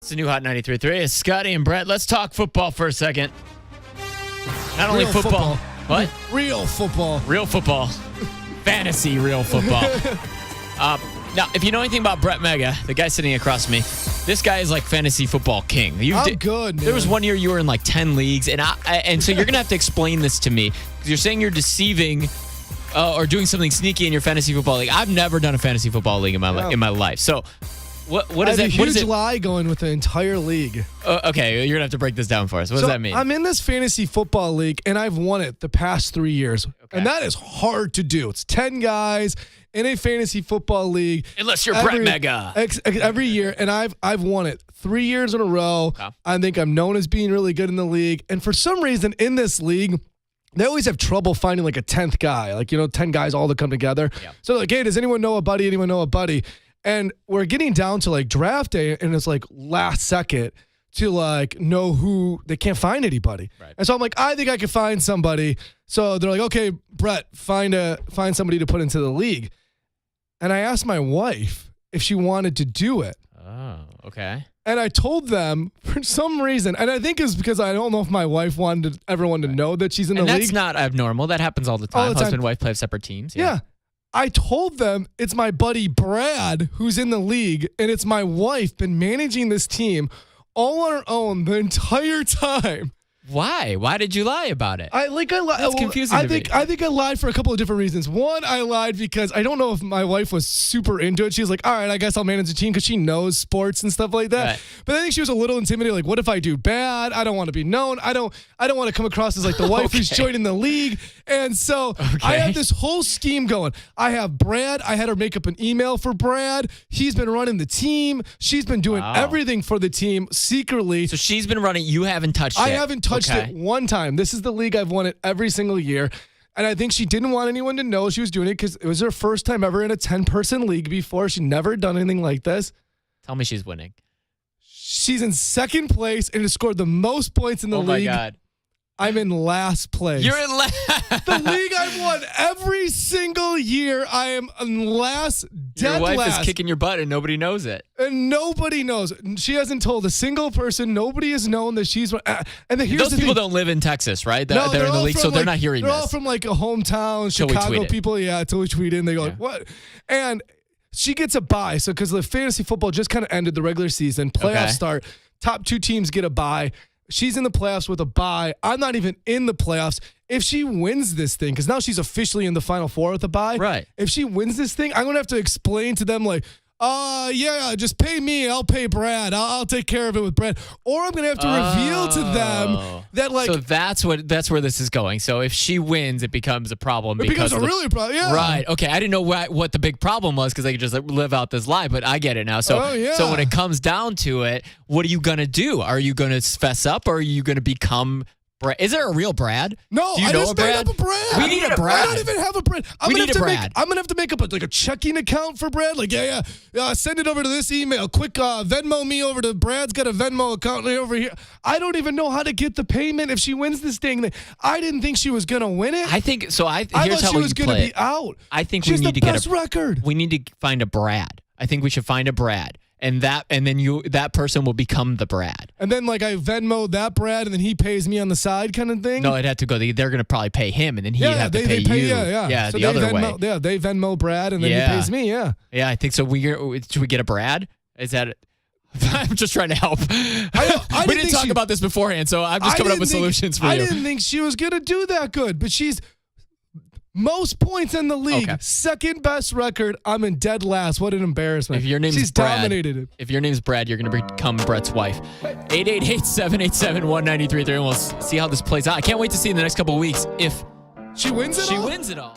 It's the new Hot 93.3. It's Scotty and Bret. Let's talk football for a second. Not only Real football. What? Real football. Real football. Fantasy real football. Now, if you know anything about Brett Mega, the guy sitting across from me, this guy is like fantasy football king. I'm good, man. There was one year you were in like 10 leagues, and so you're going to have to explain this to me because you're saying you're deceiving or doing something sneaky in your fantasy football league. I've never done a fantasy football league in my life. So what is that? I have a huge lie going with the entire league. Okay, you're going to have to break this down for us. What does that mean? I'm in this fantasy football league, and I've won it the past 3 years. Okay. And that is hard to do. It's 10 guys in a fantasy football league. Unless you're Brett Mega. Every year, and I've won it 3 years in a row. Okay. I think I'm known as being really good in the league. And for some reason in this league, they always have trouble finding like a 10th guy. 10 guys all to come together. Yep. So like, hey, does anyone know a buddy? Anyone know a buddy? And we're getting down to like draft day, and it's like last second to like know who. They can't find anybody. Right. And so I'm like, I think I could find somebody. So they're like, okay, Brett, find somebody to put into the league. And I asked my wife if she wanted to do it. Oh, okay. And I told them for some reason, and I think it's because I don't know if my wife wanted everyone to know that she's in the league. That's not abnormal. That happens all the time. Husband and wife play separate teams. Yeah. I told them it's my buddy Brad who's in the league, and it's my wife been managing this team all on her own the entire time. Why? Why did you lie about it? That's confusing to me. I think I lied for a couple of different reasons. One, I lied because I don't know if my wife was super into it. She was like, all right, I guess I'll manage the team because she knows sports and stuff like that. Right. But I think she was a little intimidated. Like, what if I do bad? I don't want to be known. I don't want to come across as like the wife who's joining the league. And so I have this whole scheme going. I have Brad. I had her make up an email for Brad. He's been running the team. She's been doing everything for the team secretly. So she's been running. You haven't touched it. I haven't touched it one time. This is the league I've won it every single year. And I think she didn't want anyone to know she was doing it because it was her first time ever in a 10-person league before. She'd never done anything like this. Tell me she's winning. She's in second place and has scored the most points in the league. Oh, my God. I'm in last place. You're in last. The league I've won every single year. I am in last, dead last. Your wife is kicking your butt and nobody knows it. And nobody knows. She hasn't told a single person. Nobody has known that she's. And those people don't live in Texas, right? They're in the league, so they're not hearing this. They're all from like a hometown, Chicago people. Yeah, until we tweet in. They go, like, what? And she gets a bye. So because the fantasy football just kind of ended the regular season, playoffs start, top two teams get a bye. She's in the playoffs with a bye. I'm not even in the playoffs. If she wins this thing, because now she's officially in the Final Four with a bye. Right. If she wins this thing, I'm going to have to explain to them like, just pay me. I'll pay Brad. I'll take care of it with Brad. Or I'm going to have to reveal to them that like. So that's where this is going. So if she wins, it becomes a problem. It becomes a really problem. Yeah. Right. Okay. I didn't know what the big problem was because they could just live out this lie, but I get it now. So, so when it comes down to it, what are you going to do? Are you going to fess up or are you going to become Brad? Is there a real Brad? No, do you I know just made up a Brad. We need a Brad. I don't even have a Brad. I'm gonna have to make up a checking account for Brad. Like, send it over to this email. Quick, Venmo me over to Brad's got a Venmo account over here. I don't even know how to get the payment if she wins this thing. I didn't think she was gonna win it. I think so. I thought she was gonna be out. I think we need to get a record. We need to find a Brad. I think we should find a Brad. And then that person will become the Brad. And then like I Venmo that Brad, and then he pays me on the side, kind of thing. No, it had to go. They're going to probably pay him, and then he'd have to pay you. Yeah, so the other way. Yeah, they Venmo Brad, and then he pays me. Yeah. Yeah, I think so. Should we get a Brad? Is that? I'm just trying to help. We didn't talk about this beforehand, so I'm just coming up with solutions for you. I didn't think she was going to do that good, but she's. Most points in the league, second best record. I'm in dead last. What an embarrassment. If your name's Brad, dominated it. If your name's Brad, you're going to become Bret's wife. 888-787-1933, and we'll see how this plays out. I can't wait to see in the next couple of weeks if she wins it all.